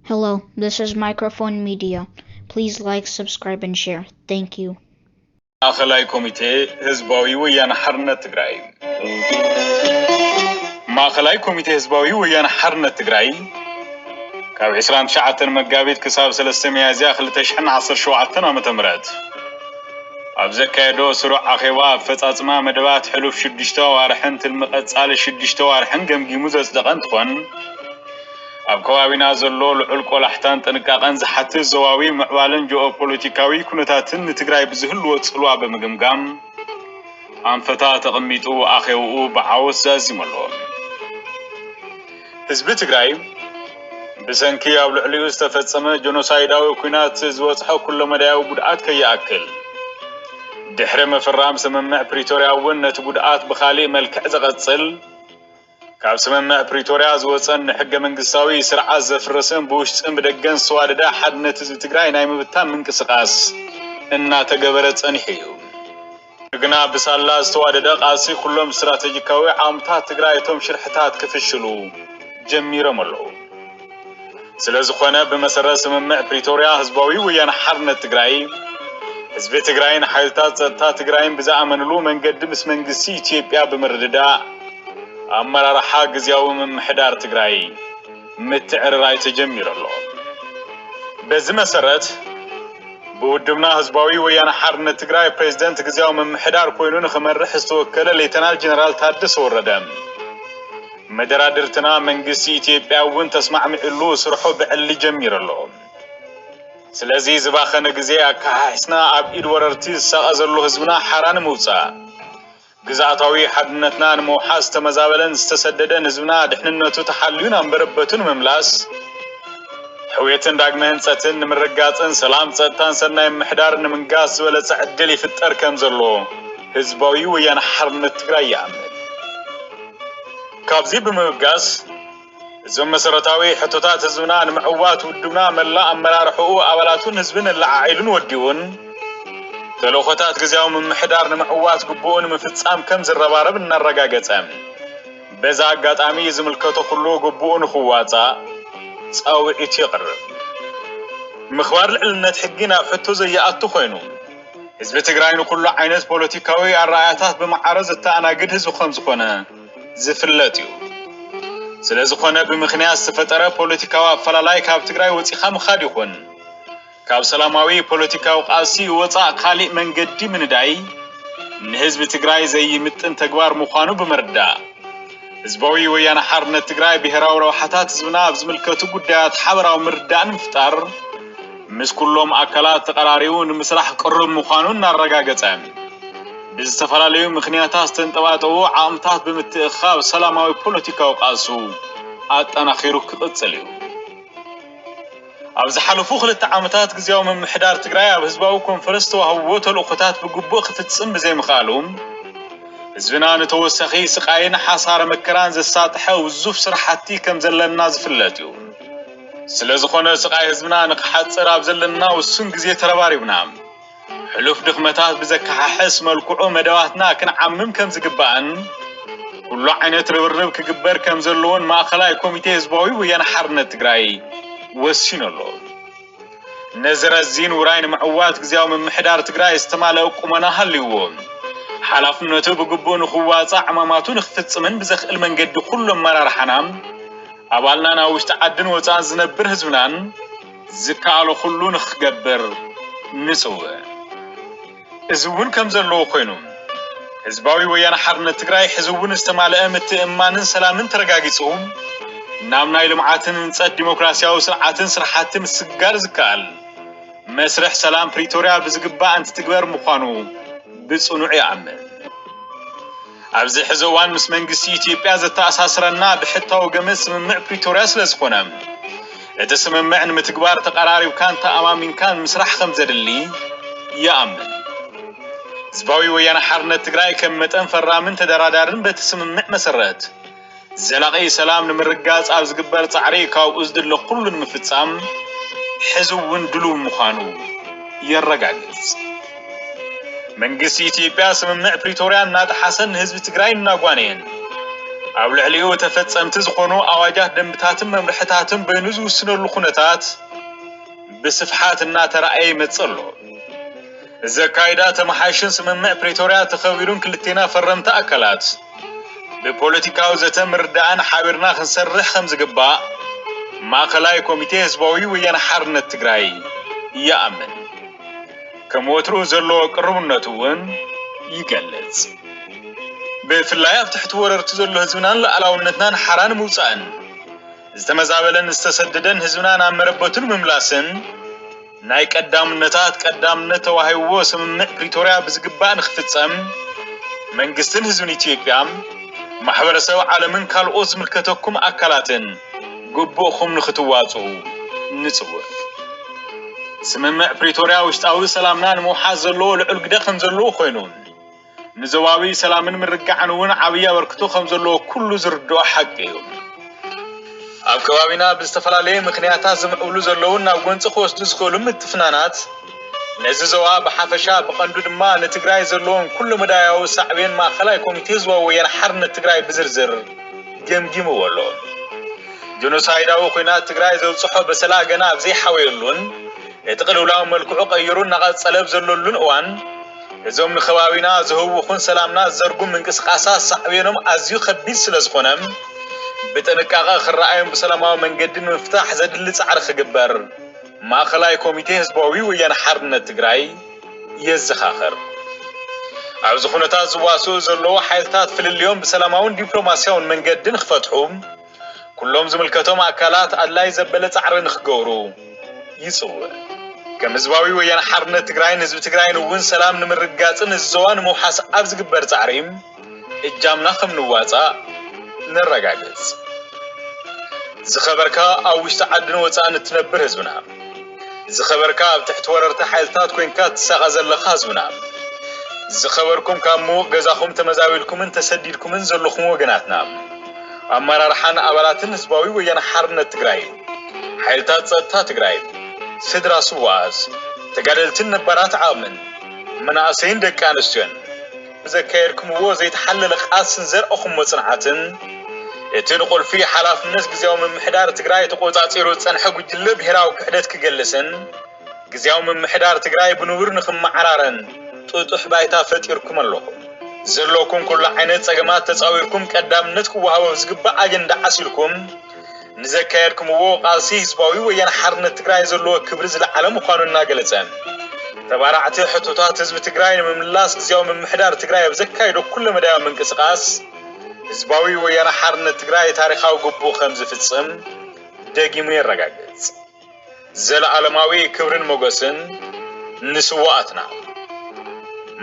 Hello, this is Microphone Media. Please like, subscribe, and share. Thank you. ማእከላይ ኮሚቴ ህዝባዊ ወያነ ሓርነት ትግራይ ማእከላይ ኮሚቴ ህዝባዊ ወያነ ሓርነት ትግራይ ካብ 29 መጋቢት ክሳብ 3 ሚያዝያ 2017 ዓ.ም ኣብ ዘካየዶ ስሩዕ ኣኼባ ኣፈጻጽማ መደባት ሕሉፍ 6 ዋርሕን ትልምቐጻሊ 6 ዋርሕን ገምጊሙ ዘጽደቐ እንትኾን ኣብ ከባቢና ዘሎ ልዑል ቆላሕታን ጥንቃቐን ዝሓትት ዞባዊ ምዕባለን ጂኦፖለቲካዊ ኩነታትን ንትግራይ ብዝህልዎ ጽልዋ ብምግምጋም ኣንፈታ ተቐሚጡ ኣኼብኡ ብዓወት ዘኣዚመሎ ህዝቢ ትግራይ ብሰንኪ ኣብ ልዕሊኡ ዝተፈጸመ ጆኖሳይዳዊ ኩናት ዝበጽሖ ኩሎ መዳያዊ ጉድኣት ከይኣክል ድሕሪ ምፍራም ስምምዕ ፕሪቶርያ እውን ነቲ ጉድኣት ብኻሊእ መልክዕ ዘቐጽል ካብ ስምምዕ ፕሪቶርያ ዝወፀን ሕገ መንግስታዊ ስርዓት ዘፍረሰን ብውሽጥን ብደገን ዝተዋደደ ሓድነት ህዝቢ ትግራይ ናይ ምብታን ምንቅስቓስ እናተገበረ ጸኒሑ እዩ ግና ብሳላ ዝተዋደደ ቃልሲ ኩሎም ስትራቴጂካዊ ዓቕምታት ትግራይ እቶም ሽርሕታት ክፍሽሉ ጀሚሮም ኣለዉ ስለዝኾነ ብመሰረት ስምምዕ ፕሪቶርያ ህዝባዊ ወያነ ሓርነት ትግራይ ህዝቢ ትግራይን ሓይልታት ጸጥታ ትግራይን ብዝኣመንሉ መንገዲ ምስ መንግስቲ ኢትዮጵያ ብምርድዳእ ኣመራርሓ ግዚያዊ ምምሕዳር ትግራይ ምትዕርራይ ተጀሚሩ ኣሎ በዚ መሰረት ብውድብና ህዝባዊ ወያነ ሓርነት ትግራይ ፕሬዝደንት ግዚያዊ ምምሕዳር ኮይኑ ንኽመርሕ ዝተወከለ ሌተናል ጀነራል ታደሰ ወረደ መደራድርትና መንግስቲ ኢትዮጵያ እውን ተስማዕሚዕሉ ስርሑ ብዕሊ ጀሚሩ ኣሎ ስለዚ ዝባኸነ ግዜ ኣካሓሕስና ኣብ ኢድ ወረርቲ ዝሳቐ ዘሎ ህዝብና ሓራን ምውፃእ ግዛታዊ ሓድነትና ንመውሓዝ ተመዛበለን ዝተሰደደን ህዝብና ድሕንነቱ ተሓልዩን አንበረበቱን መምላስ ሕውየትን ዳግመ ህንጸትን ንምርጋጽን ሰላም ጸጥታን ሰናይ ምሕዳር ንምንጋስ ዝበለጸ ዕድል ይፍጠር ከም ዘሎ ህዝባዊ ወያነ ሓርነት ትግራይ ይኣምን ካብዚ ብምብጋስ እዞም መሰረታዊ ሕቶታት ህዝብና ንምዕዋት ውድብና መላእ ኣመራርሕኡ ኣባላቱን ህዝብን ለዓኢሉን ወዲውን ተለኾታት ግዚያዊ ምምሕዳር ንምዕዋት ግቡኡን ምፍጻም ከም ዝረባረብ እናረጋገጸ በዛ ኣጋጣሚ ዝምልከቶ ኩሉ ግቡኡን ክዋጻእ ጻውዒት ይቕርብ ምኽባር ልዕልነት ሕጊ ናብ ሕቶ ዘይኣቱ ኮይኑ ህዝቢ ትግራይ ንኩሉ ዓይነት ፖለቲካዊ ኣረኣያታት ብመዓረዝ እተኣናግድ ህዝቢ ከም ዝኾነ ዝፍለጥ እዩ ስለዝኾነ ብምኽንያት ዝተፈጠረ ፖለቲካዊ ኣፈላላይ ካብ ትግራይ ወፂኻ ምኻድ ይኹን ካብ ሰላማዊ ፖለቲካዊ ቃልሲ ወፃእ ካሊእ መንገዲ ምንዳይ ንህዝቢ ትግራይ ዘይምጥን ተግባር ምዃኑ ብምርዳእ ህዝባዊ ወያነ ሓርነት ትግራይ ብሄራዊ ረብሓታት ህዝብና ኣብ ዝምልከቱ ጉዳያት ሓበራዊ ምርዳእን ምፍጣር ምስ ኩሎም ኣካላት ተቀራሪቡ ንምስራሕ ቅርብ ምዃኑ እናረጋገጸ ብዝተፈላለዩ ምኽንያታት ዝተንጠባጠቡ ዓቕምታት ብምትእኻብ ሰላማዊ ፖለቲካዊ ቃልሱ ኣጠናኺሩ ክቕጽል እዩ ኣብ ዝሓለፉ 2 ዓመታት ግዚያዊ ምምሕዳር ትግራይ ኣብ ህዝባዊ ኮንፈረንስ ተዋህቦ ተልእኾታት ብግቡእ ክፍጽም ብዘይምኽኣሉ ህዝብና ንተወሳኺ ስቃይን ሓሳረ መከራን ዘሳጥሐ ውዙፍ ስራሕቲ ከም ዘለና ዝፍለጥ እዩ ስለዝኾነ ስቃይ ህዝብና ንክሓጽር ኣብ ዘለና ውሱን ግዜ ተረባሪብና ሕሉፍ ድኽመታት ብዘከሓሕስ መልክዑ መደባትና ክንዓምም ከም ዝግባእን ኩሉ ዓይነት ርብርብ ክግበር ከም ዘለዎን ማእከላይ ኮሚቴ ህዝባዊ ወያነ ሓርነት ትግራይ ወሲኑሎ ነዝረዚን ውራይ ንምዕዋት ግዚያዊ ምምሕዳር ትግራይ ዝተማለአ ቁመና ሃልይዎ ሓላፍነቱ ብግቡእ ንኽዋጻእ ዕማማቱ ንኽፍጽምን ብዘኽእል መንገዲ ኩሉ ኣመራርሓና ኣባልና ናብ ውሽጢ ዓድን ወፃእን ዝነብር ህዝብናን ዝከኣሎ ኩሉ ንኽገብር ንጽውዕ እዚ እውን ከም ዘለዎ ኮይኑ ህዝባዊ ወያነ ሓርነት ትግራይ ሕዚ እውን ዝተማለአ ምትእምማንን ሰላምን ተረጋጊጹ ናብ ናይ ልምዓትን ህንጸት ዲሞክራሲያዊ ስርዓትን ስራሕቲ ምስጋር ዝከኣል መስርሕ ሰላም ፕሪቶርያ ብዝግባእ እንትትግበር ምዃኑ ብጽኑዕ ይኣምን ኣብዚ ሕዚ እዋን ምስ መንግስቲ ኢትዮጵያ ዘተኣሳስረና ብሕታዊ ገመድ ስምምዕ ፕሪቶርያ ስለዝኾነ እቲ ስምምዕ ንምትግባር ተቀራሪብካን ተኣማሚንካን ምስራሕ ከም ዘድሊ ይኣምን ህዝባዊ ወያነ ሓርነት ትግራይ ከም መጠን ፈራምን ተደራዳርን በቲ ስምምዕ መሰረት ዘላቂ ሰላም ንምርጋጽ ኣብ ዝግበር ጻዕሪ ካብኡ ዝድለ ኩሉ ንምፍጻም ሕዚ እውን ድሉው ምዃኑ የረጋግጽ መንግስቲ ኢትዮጵያ ስምምዕ ፕሪቶርያ እናጥሓሰን ህዝቢ ትግራይ እናጓነየን ኣብ ልዕሊኡ ተፈጸምቲ ዝኾኑ ኣዋጃት ደንብታትን መምርሕታትን በይኑ ዝውስነሉ ኩነታት ብስፍሓት እናተረኣየ ይመጽእ ኣሎ። እዚ ኣካይዳ ተመሓይሽን ስምምዕ ፕሪቶርያ ተኸቢሩን ክልቴና ፈረምቲ ኣካላት ብፖለቲካዊ ዘተ ምርዳእን ሓቢርና ክንሰርሕ ከም ዝግባእ ማእከላይ ኮሚቴ ህዝባዊ ወያነ ሓርነት ትግራይ ይኣምን። ከም ወትሩ ዘለዎ ቅርብነቱ እውን ይገልጽ። ብፍላይ ኣብ ትሕቲ ወረርቲ ዘሎ ህዝብናን ሉዓላውነትናን ሓራን ምውፃእን ዝተመዛበለን ዝተሰደደን ህዝብና ናብ መረበቱን ምምላስን ናይ ቀዳምነት ተዋሂብዎ ስምምዕ ፕሪቶርያ ብዝግባእ ንኽፍጸም መንግስትን ህዝብን ኢትዮጵያ ማሕበረሰብ ዓለምን ካልኦት ዝምልከተኩም ኣካላትን ግቡእኹም ንኽትዋጽኡ ንጽውዕ። ስምምዕ ፕሪቶርያ ውሽጣዊ ሰላምና ንምውሓዝ ዘለዎ ልዑል ግደ ከም ዘለዎ ኮይኑ ንዞባዊ ሰላምን ምርጋዕን እውን ዓብይ ኣበርክቶ ከም ዘለዎ ኩሉ ዝርድኦ ሓቂ እዩ። ኣብ ከባቢና ብዝተፈላለየ ምክንያታት ዝምዕብሉ ዘለውን ናብ ጎንፂ ክወስዱ ዝኽእሉ ምትፍናናት ነዚ ዞባ ብሓፈሻ ብቐንዱ ድማ ንትግራይ ዘለዎም ኩሉ መዳያዊ ሳዕቤን ማእከላይ ኮሚቴ ህዝባዊ ወያነ ሓርነት ትግራይ ብዝርዝር ገምጊምዎ ኣሎ። ጀኖሳይዳዊ ኩናት ትግራይ ዘብፅሖ በሰላ ገና ኣብ ዘይሓወየሉን እቲ ቅልውላዊ መልክዑ ቀይሩ እናቐጸለ ዘለሉን እዋን እዞም ንኸባቢና ዝህውኹን ሰላምና ዘርጉም ምንቅስቃሳት ሳዕቤኖም ኣዝዩ ከቢድ ስለ ዝኾነም ብጥንቃቐ ክረኣዮም ብሰላማዊ መንገዲ ንምፍታሕ ዘድሊ ፃዕሪ ክግበር ማእከላይ ኮሚቴ ህዝባዊ ወያነ ሓርነት ትግራይ የዘኻኽር። ኣብዚ ኩነታት ዝዋስኡ ዘለዉ ሓይልታት ፍልልዮም ብሰላማውን ዲፕሎማስያውን መንገዲ ንኽፈትሑ ኩሎም ዝምልከቶም ኣካላት ኣድላይ ዘበለ ፃዕሪ ንኽገብሩ ይጽውዕ። ከም ህዝባዊ ወያነ ሓርነት ትግራይን ህዝቢ ትግራይን እውን ሰላም ንምርጋጽን ህዝዋ ንምውሓስ ኣብ ዝግበር ፃዕሪ እጃምና ከም ንዋፃእ ንረጋገጽ። ዝኸበርካ ኣብ ውሽጢ ዓድን ወፃእን እትነብር ህዝብና፣ ዝኸበርካ ኣብ ትሕቲ ወረርቲ ሓይልታት ኮይንካ ትሳቐ ዘለኻ ህዝብና፣ ዝኸበርኩም ካብ ምዉቕ ገዛኹም ተመዛቢልኩምን ተሰዲድኩምን ዘለኹም ወገናትና፣ ኣመራርሓን ኣባላትን ህዝባዊ ወያነ ሓርነት ትግራይ፣ ሓይልታት ጸጥታ ትግራይ፣ ስድራ ስዋስ፣ ተጋደልትን ነባራት ዓቕምን፣ መናእሰይን ደቂ ኣንስትዮን ብዘካየድኩምዎ ዘይተሓለለ ቃልስን ዘርአኹምዎ ጽንዓትን እቲ ንቁልፊ ሓላፍነት ግዝያዊ ምምሕዳር ትግራይ ተቆጻጺሩ ዝጸንሐ ጉጅለ ብሄራዊ ክሕደት ክገልጽን ግዝያዊ ምምሕዳር ትግራይ ብንቡር ንኽመዓራረን ጥጡሕ ባይታ ፈጢርኩም ኣለኹም። ዘለኩም ኩሉ ዓይነት ጸገማት ተጻዊርኩም ቀዳምነት ክወሃቦ ዝግባእ ኣጀንዳ ዓሲልኩም ንዘካየድኩምዎ ቃልሲ ህዝባዊ ወያነ ሓርነት ትግራይ ዘለዎ ክብሪ ዝለዓለ ምዃኑ እናገለጸ ተባራዕቲ ሕቶታት ህዝቢ ትግራይ ንምምላስ ግዝያዊ ምምሕዳር ትግራይ ኣብ ዘካየዶ ኩሉ መዳያዊ ምንቅስቓስ ህዝባዊ ወያነ ሓርነት ትግራይ ታሪኻዊ ግቡእ ከም ዝፍጽም ደጊሙ የረጋግጽ። ዘለዓለማዊ ክብርን ሞገስን ንስዋኣትና።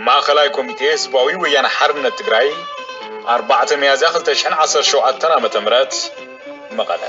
ማእከላይ ኮሚቴ ህዝባዊ ወያነ ሓርነት ትግራይ 4 ሚያዝያ 2017 ዓ.ም መቐለ